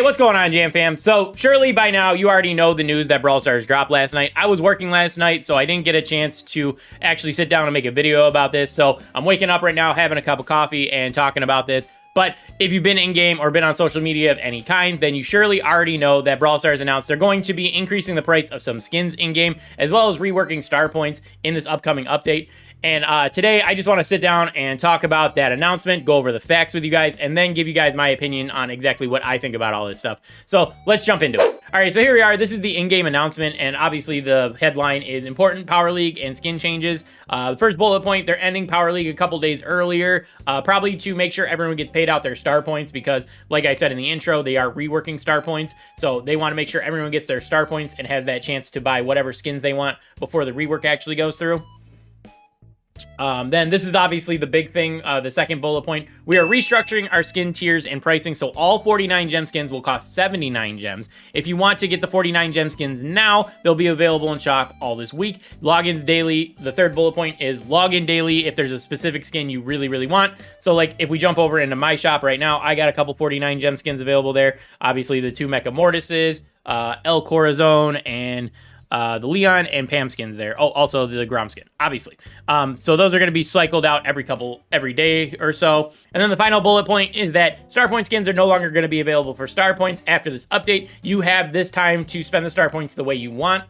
what's going on, Jam fam? So, surely by now you already know the news that Brawl Stars dropped last night. I was working last night, so I didn't get a chance to actually sit down and make a video about this. So, I'm waking up right now, having a cup of coffee, and talking about this. But if you've been in-game or been on social media of any kind, then you surely already know that Brawl Stars announced they're going to be increasing the price of some skins in-game, as well as reworking star points in this upcoming update. And today, I just want to sit down and talk about that announcement, go over the facts with you guys, and then give you guys my opinion on exactly what I think about all this stuff. So let's jump into it. All right, so here we are. This is the in-game announcement, and obviously the headline is Important Power League and Skin Changes. The first bullet point, they're ending Power League a couple days earlier, probably to make sure everyone gets paid out their star points because, like I said in the intro, they are reworking star points. So they want to make sure everyone gets their star points and has that chance to buy whatever skins they want before the rework actually goes through. Then this is obviously the big thing, the second bullet point. We are restructuring our skin tiers and pricing, so all 49 gem skins will cost 79 gems. If you want to get the 49 gem skins now, they'll be available in shop all this week. Logins daily. The third bullet point is login daily if there's a specific skin you really, really want. So like if we jump over into my shop right now, I got a couple 49 gem skins available there. Obviously the two Mecha Mortises, El Corazon, and the Leon and Pam skins there. Oh, also the Grom skin, obviously. So those are going to be cycled out every day or so. And then the final bullet point is that star point skins are no longer going to be available for star points after this update. You have this time to spend the star points the way you want.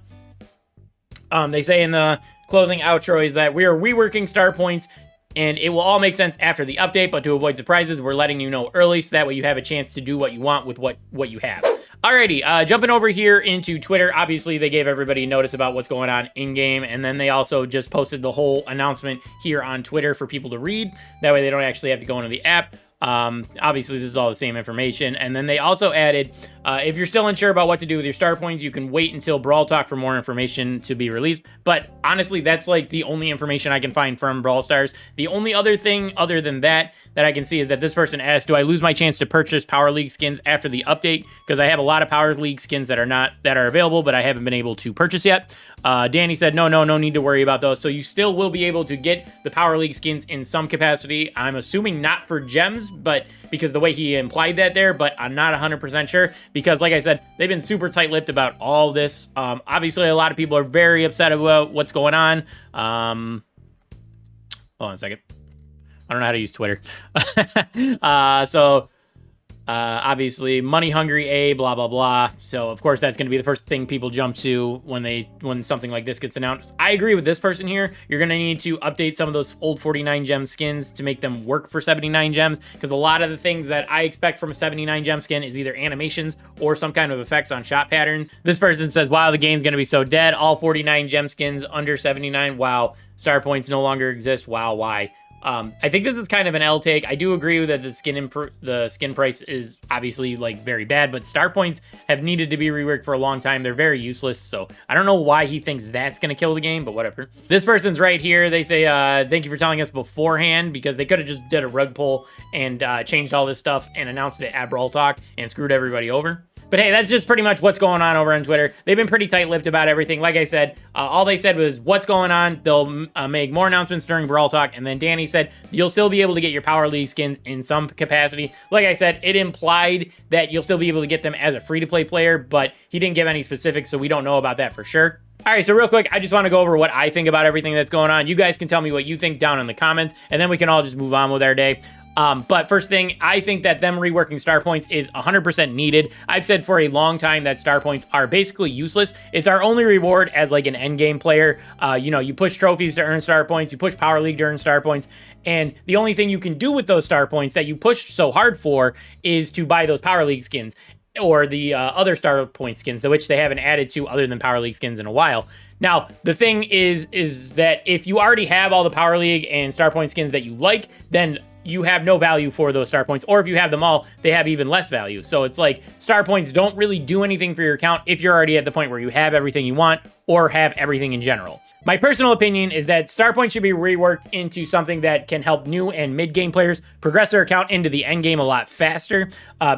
They say in the closing outro is that we are reworking star points and it will all make sense after the update, but to avoid surprises, we're letting you know early so that way you have a chance to do what you want with what you have. Alrighty, jumping over here into Twitter, obviously they gave everybody notice about what's going on in-game, and then they also just posted the whole announcement here on Twitter for people to read. That way they don't actually have to go into the app. Obviously this is all the same information. And then they also added, if you're still unsure about what to do with your star points, you can wait until Brawl Talk for more information to be released. But honestly, that's like the only information I can find from Brawl Stars. The only other thing other than that I can see is that this person asked, do I lose my chance to purchase Power League skins after the update? Because I have a lot of Power League skins that are available, but I haven't been able to purchase yet. Danny said, no need to worry about those. So you still will be able to get the Power League skins in some capacity. I'm assuming not for gems, but because the way he implied that there, but I'm not 100% sure because like I said, they've been super tight-lipped about all this. Obviously a lot of people are very upset about what's going on. Hold on a second. I don't know how to use Twitter. Obviously money hungry, blah, blah, blah. So of course that's going to be the first thing people jump to when something like this gets announced. I agree with this person here. You're going to need to update some of those old 49 gem skins to make them work for 79 gems. Because a lot of the things that I expect from a 79 gem skin is either animations or some kind of effects on shot patterns. This person says, wow, the game's going to be so dead. All 49 gem skins under 79. Wow. Star points no longer exist. Wow. Why? I think this is kind of an L take. I do agree that the skin price is obviously like very bad, but star points have needed to be reworked for a long time. They're very useless, so I don't know why he thinks that's going to kill the game, but whatever. This person's right here. They say, thank you for telling us beforehand, because they could have just did a rug pull and changed all this stuff and announced it at Brawl Talk and screwed everybody over. But hey, that's just pretty much what's going on over on Twitter. They've been pretty tight-lipped about everything. Like I said, all they said was what's going on. They'll make more announcements during Brawl Talk. And then Danny said you'll still be able to get your Power League skins in some capacity. Like I said, it implied that you'll still be able to get them as a free-to-play player, but he didn't give any specifics, so we don't know about that for sure. All right, so real quick, I just want to go over what I think about everything that's going on. You guys can tell me what you think down in the comments, and then we can all just move on with our day. But first thing, I think that them reworking star points is 100% needed. I've said for a long time that star points are basically useless. It's our only reward as like an endgame player. You push trophies to earn star points, you push Power League to earn star points, and the only thing you can do with those star points that you pushed so hard for is to buy those Power League skins or the other star point skins, which they haven't added to other than Power League skins in a while. Now, the thing is that if you already have all the Power League and star point skins that you like, then you have no value for those star points. Or if you have them all, they have even less value. So it's like star points don't really do anything for your account if you're already at the point where you have everything you want or have everything in general. My personal opinion is that star points should be reworked into something that can help new and mid-game players progress their account into the end game a lot faster.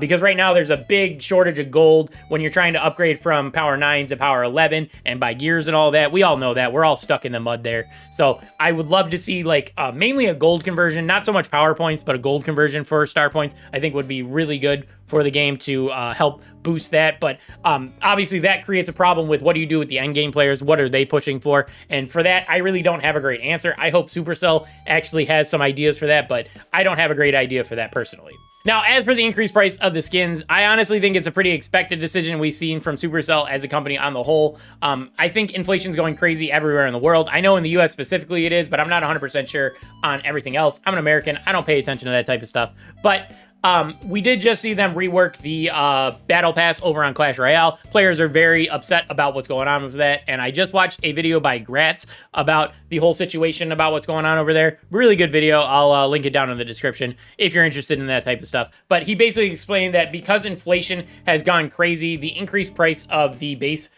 Because right now there's a big shortage of gold when you're trying to upgrade from Power 9 to Power 11 and buy gears and all that. We all know that. We're all stuck in the mud there. So I would love to see like mainly a gold conversion, not so much power points, but a gold conversion for star points. I think would be really good for the game to help boost that. But obviously that creates a problem with what do you do with the end game players? What are they pushing for? And for that, I really don't have a great answer. I hope Supercell actually has some ideas for that, but I don't have a great idea for that personally. Now, as for the increased price of the skins, I honestly think it's a pretty expected decision we've seen from Supercell as a company on the whole. I think inflation's going crazy everywhere in the world. I know in the US specifically it is, but I'm not 100% sure on everything else. I'm an American. I don't pay attention to that type of stuff. But we did just see them rework the Battle Pass over on Clash Royale. Players are very upset about what's going on with that, and I just watched a video by Gratz about the whole situation about what's going on over there. Really good video. I'll link it down in the description if you're interested in that type of stuff. But he basically explained that because inflation has gone crazy, the increased price of the base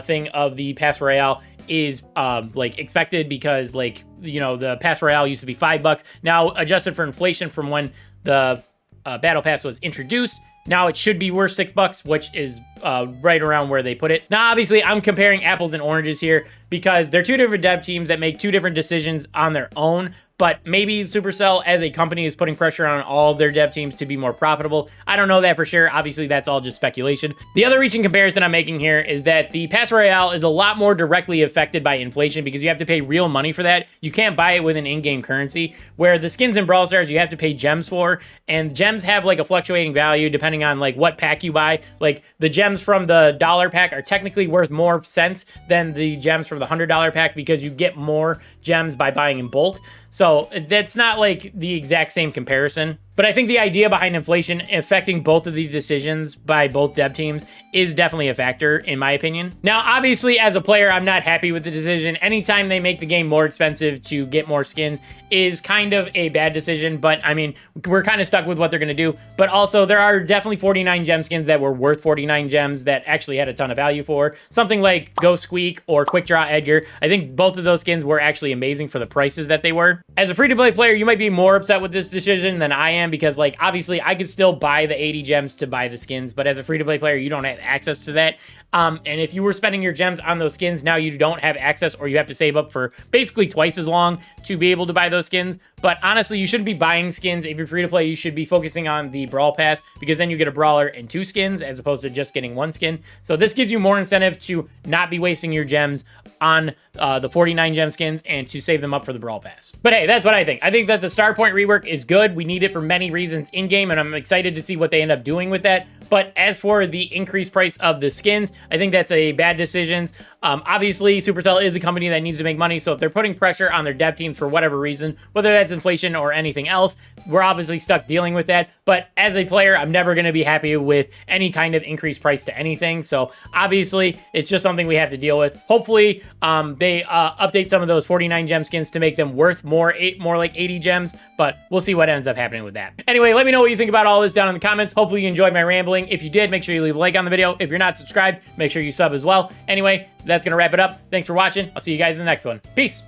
thing of the Pass Royale is like expected because, like, you know, the Pass Royale used to be $5. Now adjusted for inflation from when the Battle Pass was introduced, now it should be worth $6, which is right around where they put it. Now, obviously, I'm comparing apples and oranges here because they're two different dev teams that make two different decisions on their own. But maybe Supercell as a company is putting pressure on all of their dev teams to be more profitable. I don't know that for sure. Obviously, that's all just speculation. The other reaching comparison I'm making here is that the Pass Royale is a lot more directly affected by inflation because you have to pay real money for that. You can't buy it with an in-game currency, where the skins in Brawl Stars you have to pay gems for, and gems have like a fluctuating value depending on like what pack you buy. Like the gems from the $1 pack are technically worth more cents than the gems from the $100 pack because you get more gems by buying in bulk. So that's not like the exact same comparison. But I think the idea behind inflation affecting both of these decisions by both dev teams is definitely a factor, in my opinion. Now, obviously, as a player, I'm not happy with the decision. Anytime they make the game more expensive to get more skins is kind of a bad decision. But, I mean, we're kind of stuck with what they're going to do. But also, there are definitely 49 gem skins that were worth 49 gems that actually had a ton of value for. Something like Ghost Squeak or Quick Draw Edgar. I think both of those skins were actually amazing for the prices that they were. As a free-to-play player, you might be more upset with this decision than I am, because, like, obviously I could still buy the 80 gems to buy the skins, but as a free-to-play player, you don't have access to that. And if you were spending your gems on those skins, now you don't have access, or you have to save up for basically twice as long to be able to buy those skins. But honestly, you shouldn't be buying skins. If you're free-to-play, you should be focusing on the Brawl Pass, because then you get a Brawler and 2 skins, as opposed to just getting 1 skin. So this gives you more incentive to not be wasting your gems on the 49 gem skins and to save them up for the Brawl Pass. But hey, that's what I think. I think that the Star Point rework is good. We need it for many reasons in-game, and I'm excited to see what they end up doing with that. But as for the increased price of the skins, I think that's a bad decision. Obviously, Supercell is a company that needs to make money, so if they're putting pressure on their dev teams for whatever reason, whether that's inflation or anything else, we're obviously stuck dealing with that. But as a player, I'm never going to be happy with any kind of increased price to anything. So obviously, it's just something we have to deal with. Hopefully, they update some of those 49 gem skins to make them worth more like 80 gems, but we'll see what ends up happening with that. Anyway, let me know what you think about all this down in the comments. Hopefully you enjoyed my rambling. If you did, make sure you leave a like on the video. If you're not subscribed, make sure you sub as well. Anyway, that's going to wrap it up. Thanks for watching. I'll see you guys in the next one. Peace.